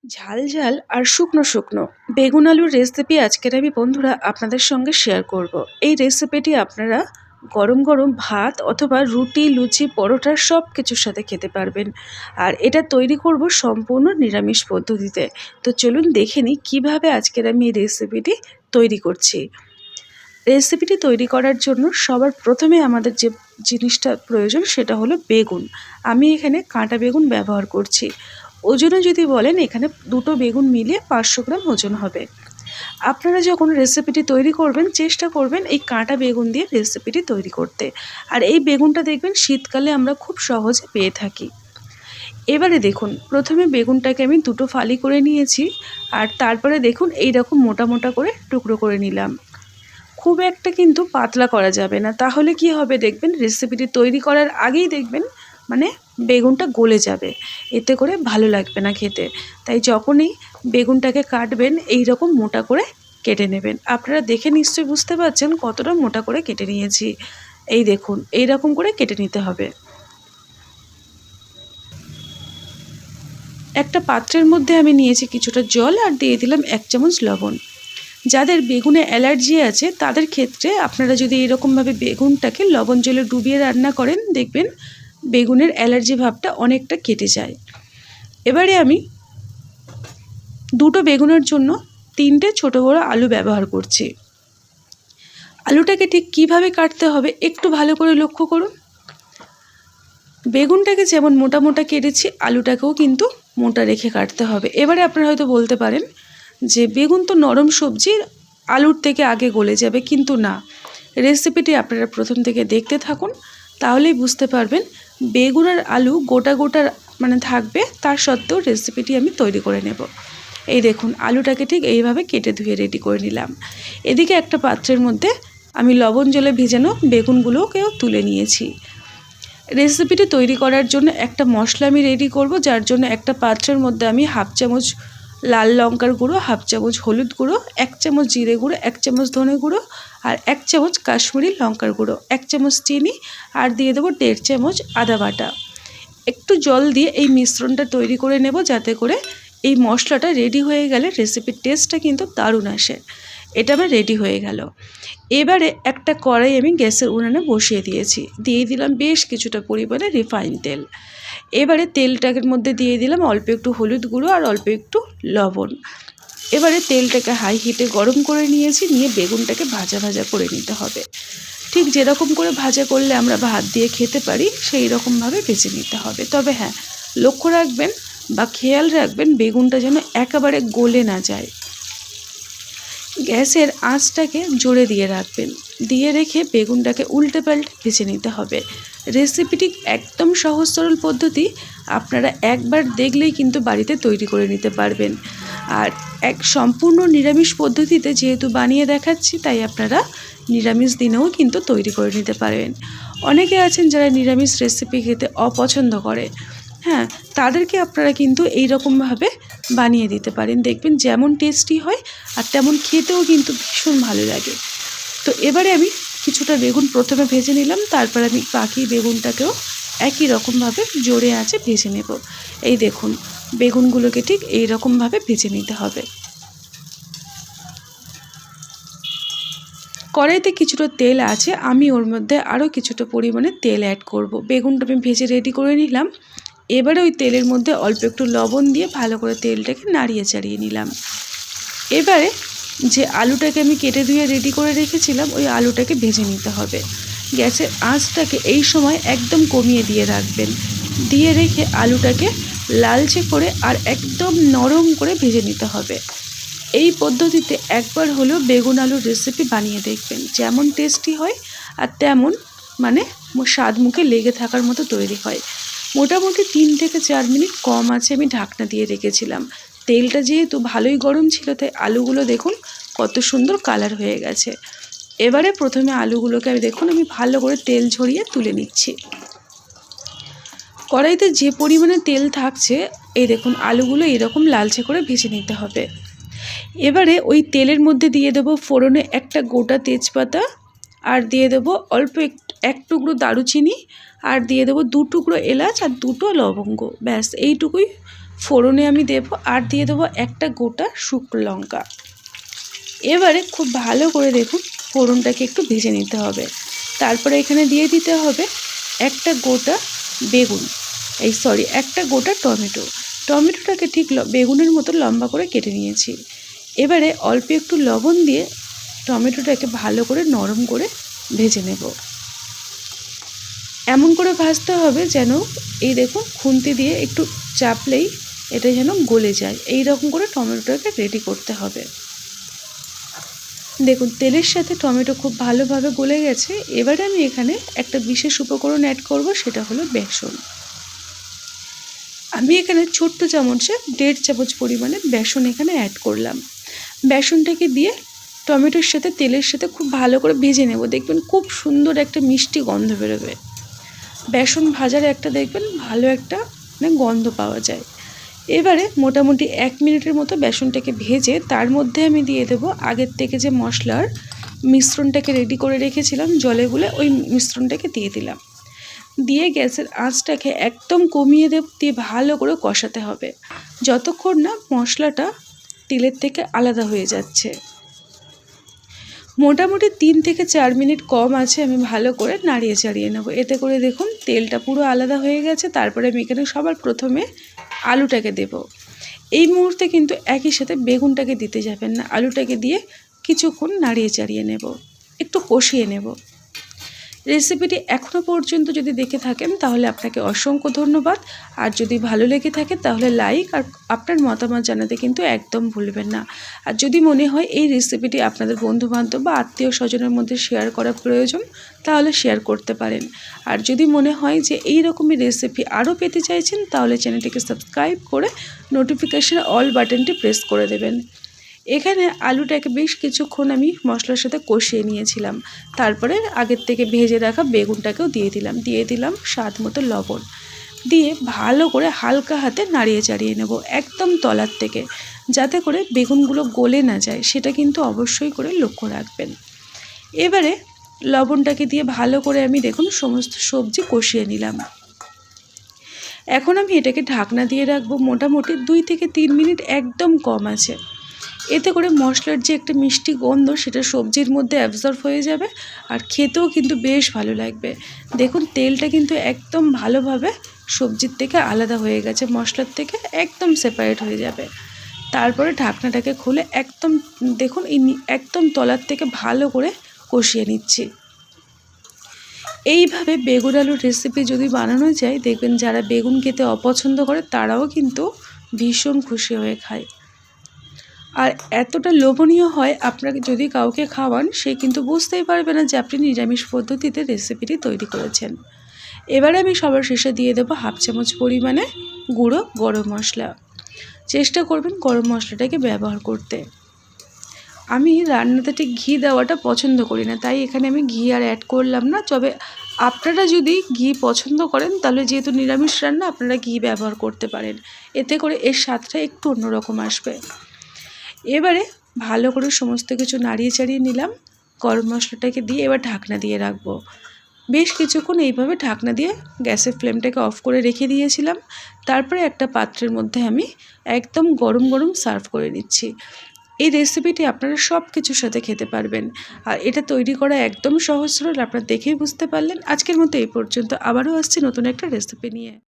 ঝাল ঝাল আর শুকনো শুকনো বেগুন আলুর রেসিপি আজকের আমি বন্ধুরা আপনাদের সঙ্গে শেয়ার করব। এই রেসিপিটি আপনারা গরম গরম ভাত অথবা রুটি, লুচি, পরোটা সব কিছুর সাথে খেতে পারবেন। আর এটা তৈরি করব সম্পূর্ণ নিরামিষ পদ্ধতিতে। তো চলুন দেখে নিই কীভাবে আজকের আমি এই রেসিপিটি তৈরি করছি। রেসিপিটি তৈরি করার জন্য সবার প্রথমে আমাদের যে জিনিসটা প্রয়োজন সেটা হলো বেগুন। আমি এখানে কাঁটা বেগুন ব্যবহার করছি। ওজনে যদি বলেন এখানে দুটো বেগুন মিলিয়ে 500 গ্রাম ওজন হবে। আপনারা যখন রেসিপিটি তৈরি করবেন চেষ্টা করবেন এই কাঁটা বেগুন দিয়ে রেসিপিটি তৈরি করতে। আর এই বেগুনটা দেখবেন শীতকালে আমরা খুব সহজে পেয়ে থাকি। এবারে দেখুন প্রথমে বেগুনটাকে আমি দুটো ফালি করে নিয়েছি। আর তারপরে দেখুন এইরকম মোটা মোটা করে টুকরো করে নিলাম। খুব একটা কিন্তু পাতলা করা যাবে না, তাহলে কি হবে দেখবেন রেসিপিটি তৈরি করার আগেই দেখবেন বেগুনটা গলে যাবে, এতে করে ভালো লাগবে না খেতে। তাই যখনই বেগুনটাকে কাটবেন এই রকম মোটা করে কেটে নেবেন। আপনারা দেখে নিশ্চয়ই বুঝতে পারছেন কতটা মোটা করে কেটে নিয়েছি। এই দেখুন এই রকম করে কেটে নিতে হবে। একটা পাত্রের মধ্যে আমি নিয়েছি কিছুটা জল আর দিয়ে দিলাম 1 চামচ লবণ। যাদের বেগুনে অ্যালার্জি আছে তাদের ক্ষেত্রে আপনারা যদি এরকমভাবে বেগুনটাকে লবণ জলে ডুবিয়ে রান্না করেন দেখবেন বেগুনের অ্যালার্জি ভাবটা অনেকটা কেটে যায়। এবারে আমি দুটো বেগুনের জন্য 3টে ছোটো বড়ো আলু ব্যবহার করছি। আলুটাকে ঠিক কীভাবে কাটতে হবে একটু ভালো করে লক্ষ্য করুন। বেগুনটাকে যেমন মোটা মোটা কেটেছি আলুটাকেও কিন্তু মোটা রেখে কাটতে হবে। এবারে আপনারা হয়তো বলতে পারেন যে বেগুন তো নরম সবজি, আলুর থেকে আগে গলে যাবে, কিন্তু না, রেসিপিটি আপনারা প্রথম থেকে দেখতে থাকুন, তাহলেই বুঝতে পারবেন বেগুন আর আলু গোটা গোটা থাকবে, তার সত্ত্বেও রেসিপিটি আমি তৈরি করে নেব। এই দেখুন আলুটাকে ঠিক এইভাবে কেটে ধুয়ে রেডি করে নিলাম। এদিকে একটা পাত্রের মধ্যে আমি লবণ জলে ভেজানো বেগুনগুলোকেও তুলে নিয়েছি। রেসিপিটি তৈরি করার জন্য একটা মশলা আমি রেডি করব, যার জন্য একটা পাত্রের মধ্যে আমি 1/2 চামচ লাল লঙ্কার গুঁড়ো, 1/2 চামচ হলুদ গুঁড়ো, 1 চামচ জিরে গুঁড়ো, 1 চামচ ধনে গুঁড়ো আর 1 চামচ কাশ্মীরি লঙ্কার গুঁড়ো, 1 চামচ চিনি আর দিয়ে দেবো 1.5 চামচ আদা বাটা। একটু জল দিয়ে এই মিশ্রণটা তৈরি করে নেব, যাতে করে এই মশলাটা রেডি হয়ে গেলে রেসিপির টেস্টটা কিন্তু দারুণ আসে। এটা আমার রেডি হয়ে গেল। এবারে একটা কড়াই আমি গ্যাসের উনানে বসিয়ে দিয়েছি, দিয়ে দিলাম বেশ কিছুটা পরিমাণে রিফাইন তেল। এবারে তেলটার মধ্যে দিয়ে দিলাম অল্প একটু হলুদ গুঁড়ো আর অল্প একটু লবণ। এবারে তেলটাকে হাই হিটে গরম করে নিয়েছি, নিয়ে বেগুনটাকে ভাজা ভাজা করে নিতে হবে। ঠিক যেরকম করে ভাজা করলে আমরা ভাত দিয়ে খেতে পারি সেই রকমভাবে ভেজে নিতে হবে। তবে হ্যাঁ, লক্ষ্য রাখবেন বা খেয়াল রাখবেন বেগুনটা যেন একেবারে গলে না যায়। গ্যাসের আঁচটাকে জোরে দিয়ে রাখবেন, দিয়ে রেখে বেগুনটাকে উল্টে পাল্টে ভেজে নিতে হবে। রেসিপিটি একদম সহজ সরল পদ্ধতি, আপনারা একবার দেখলেই কিন্তু বাড়িতে তৈরি করে নিতে পারবেন। আর এক সম্পূর্ণ নিরামিষ পদ্ধতিতে যেহেতু বানিয়ে দেখাচ্ছি, তাই আপনারা নিরামিষ দিনেও কিন্তু তৈরি করে নিতে পারবেন। অনেকে আছেন যারা নিরামিষ রেসিপি খেতে অপছন্দ করে, হ্যাঁ, তাদেরকে আপনারা কিন্তু এই রকমভাবে বানিয়ে দিতে পারেন, দেখবেন যেমন টেস্টি হয় আর তেমন খেতেও কিন্তু ভীষণ ভালো লাগে। তো এবারে আমি কিছুটা বেগুন প্রথমে ভেজে নিলাম, তারপর আমি বাকি বেগুনটাকেও একই রকমভাবে জোরে আঁচে ভেজে নেব। এই দেখুন বেগুনগুলোকে ঠিক এই রকমভাবে ভেজে নিতে হবে। কড়াইতে কিছুটা তেল আছে, আমি ওর মধ্যে আরও কিছুটা পরিমাণে তেল অ্যাড করব। বেগুনটা আমি ভেজে রেডি করে নিলাম। এবারে ওই তেলের মধ্যে অল্প একটু লবণ দিয়ে ভালো করে তেলটাকে নাড়িয়ে চাড়িয়ে নিলাম। এবারে যে আলুটাকে আমি কেটে ধুয়ে রেডি করে রেখেছিলাম ওই আলুটাকে ভেজে নিতে হবে। গ্যাসের আঁচটাকে এই সময় একদম কমিয়ে দিয়ে রাখবেন, দিয়ে রেখে আলুটাকে লালচে করে আর একদম নরম করে ভেজে নিতে হবে। এই পদ্ধতিতে একবার হলেও বেগুন আলুর রেসিপি বানিয়ে দেখবেন, যেমন টেস্টি হয় আর তেমন স্বাদ মুখে লেগে থাকার মতো তৈরি হয়। মোটামুটি 3 থেকে 4 মিনিট কম আছে আমি ঢাকনা দিয়ে রেখেছিলাম। তেলটা যেহেতু ভালোই গরম ছিল, তাই আলুগুলো দেখুন কত সুন্দর কালার হয়ে গেছে। এবারে প্রথমে আলুগুলোকে আমি ভালো করে তেল ঝরিয়ে তুলে নিচ্ছি। কড়াইতে যে পরিমাণে তেল থাকছে এই দেখুন আলুগুলো এরকম লালচে করে ভেজে নিতে হবে। এবারে ওই তেলের মধ্যে দিয়ে দেবো ফোড়নে একটা গোটা তেজপাতা, আর দিয়ে দেবো অল্প এক টুকরো দারুচিনি, আর দিয়ে দেবো 2 টুকরো এলাচ আর 2টো লবঙ্গ। ব্যাস এইটুকুই ফোড়নে আমি দেব আর দিয়ে দেবো একটা গোটা শুকনো লঙ্কা। এবারে খুব ভালো করে দেখুন ফোড়নটাকে একটু ভেজে নিতে হবে। তারপরে এখানে দিয়ে দিতে হবে একটা গোটা বেগুন, একটা গোটা টমেটো। টমেটোটাকে ঠিক বেগুনের মতো লম্বা করে কেটে নিয়েছি। এবারে অল্প একটু লবণ দিয়ে টমেটোটাকে ভালো করে নরম করে ভেজে নেব। এমন করে ভাজতে হবে যেন এই দেখুন খুন্তি দিয়ে একটু চাপলেই এটা যেন গলে যায়। এই রকম করে টমেটোটাকে রেডি করতে হবে। দেখুন তেলের সাথে টমেটো খুব ভালোভাবে গলে গেছে। এবারে আমি এখানে একটা বিশেষ উপকরণ অ্যাড করব, সেটা হলো বেসন। আমি এখানে ছোট্ট চামচে 1.5 চামচ পরিমাণে বেসন এখানে অ্যাড করলাম। বেসনটাকে দিয়ে টমেটোর সাথে তেলের সাথে খুব ভালো করে ভেজে নেব। দেখবেন খুব সুন্দর একটা মিষ্টি গন্ধ বেরোবে। বেসন ভাজার একটা দেখবেন ভালো একটা গন্ধ পাওয়া যায়। এবারে মোটামুটি 1 মিনিটের মতো বেসনটাকে ভেজে তার মধ্যে আমি দিয়ে দেব আগের থেকে যে মশলার মিশ্রণটাকে রেডি করে রেখেছিলাম জলে গুলে, ওই মিশ্রণটাকে দিয়ে দিলাম। দিয়ে গ্যাসের আঁচটাকে একদম কমিয়ে দিয়ে ভালো করে কষাতে হবে যতক্ষণ না মশলাটা তেলের থেকে আলাদা হয়ে যাচ্ছে। মোটামুটি 3 থেকে 4 মিনিট কম আছে আমি ভালো করে নাড়িয়ে চাড়িয়ে নেব। এতে করে দেখুন তেলটা পুরো আলাদা হয়ে গেছে। তারপরে আমি এখানে সবার প্রথমে আলুটাকে দেব। এই মুহূর্তে কিন্তু একই সাথে বেগুনটাকে দিতে যাবেন না, আলুটাকে দিয়ে কিছুক্ষণ নাড়িয়ে চাড়িয়ে নেব, একটু কষিয়ে নেব। রেসিপিটি এখনও পর্যন্ত যদি দেখে থাকেন তাহলে আপনাকে অসংখ্য ধন্যবাদ। আর যদি ভালো লেগে থাকে তাহলে লাইক আর আপনার মতামত জানাতে কিন্তু একদম ভুলবেন না। আর যদি মনে হয় এই রেসিপিটি আপনাদের বন্ধুবান্ধব বা আত্মীয় স্বজনের মধ্যে শেয়ার করা প্রয়োজন তাহলে শেয়ার করতে পারেন। আর যদি মনে হয় যে এই রকমই রেসিপি আরও পেতে চাইছেন তাহলে চ্যানেলটিকে সাবস্ক্রাইব করে নোটিফিকেশন অল বাটনটি প্রেস করে দেবেন। এখানে আলুটাকে বেশ কিছুক্ষণ আমি মশলার সাথে কষিয়ে নিয়েছিলাম। তারপরে আগের থেকে ভেজে রাখা বেগুনটাকেও দিয়ে দিলাম স্বাদ মতো লবণ দিয়ে ভালো করে হালকা হাতে নাড়িয়ে চাড়িয়ে নেব একদম তলার থেকে, যাতে করে বেগুনগুলো গলে না যায় সেটা কিন্তু অবশ্যই করে লক্ষ্য রাখবেন। এবারে লবণটাকে দিয়ে ভালো করে আমি দেখুন সমস্ত সবজি কষিয়ে নিলাম। এখন আমি এটাকে ঢাকনা দিয়ে রাখবো মোটামুটি 2 থেকে 3 মিনিট, একদম কম আছে। এতে করে মশলার যে একটা মিষ্টি গন্ধ সেটা সবজির মধ্যে অ্যাবজর্ব হয়ে যাবে আর খেতেও কিন্তু বেশ ভালো লাগবে। দেখুন তেলটা কিন্তু একদম ভালোভাবে সবজির থেকে আলাদা হয়ে গেছে, মশলার থেকে একদম সেপারেট হয়ে যাবে। তারপরে ঢাকনাটাকে খুলে একদম দেখুন একদম তলার থেকে ভালো করে কষিয়ে নিচ্ছি। এইভাবে বেগুন আলুর রেসিপি যদি বানানো যায় দেখবেন যারা বেগুন খেতে অপছন্দ করে তারাও কিন্তু ভীষণ খুশি হয়ে খায়। আর এতটা লোভনীয় হয়, আপনাকে যদি কাউকে খাওয়ান সে কিন্তু বুঝতেই পারবে না যে আপনি নিরামিষ পদ্ধতিতে রেসিপিটি তৈরি করেছেন। এবারে আমি সবার শেষে দিয়ে দেবো 1/2 চামচ পরিমাণে গুঁড়ো গরম মশলা। চেষ্টা করবেন গরম মশলাটাকে ব্যবহার করতে। আমি রান্নাতে ঠিক ঘি দেওয়াটা পছন্দ করি না, তাই এখানে আমি ঘি আর অ্যাড করলাম না। তবে আপনারা যদি ঘি পছন্দ করেন তাহলে যেহেতু নিরামিষ রান্না আপনারা ঘি ব্যবহার করতে পারেন, এতে করে এর স্বাদটা একটু অন্যরকম আসবে। এবারে ভালো করে সমস্ত কিছু নাড়িয়ে চাড়িয়ে নিলাম, গরম মশলাটাকে দিয়ে এবার ঢাকনা দিয়ে রাখবো। বেশ কিছুক্ষণ এইভাবে ঢাকনা দিয়ে গ্যাসের ফ্লেমটাকে অফ করে রেখে দিয়েছিলাম। তারপরে একটা পাত্রের মধ্যে আমি একদম গরম গরম সার্ভ করে নিচ্ছি। এই রেসিপিটি আপনারা সব কিছুর সাথে খেতে পারবেন আর এটা তৈরি করা একদম সহজ সরল, আপনারা দেখেই বুঝতে পারলেন। আজকের মতো এই পর্যন্ত, আবারও আসছি নতুন একটা রেসিপি নিয়ে।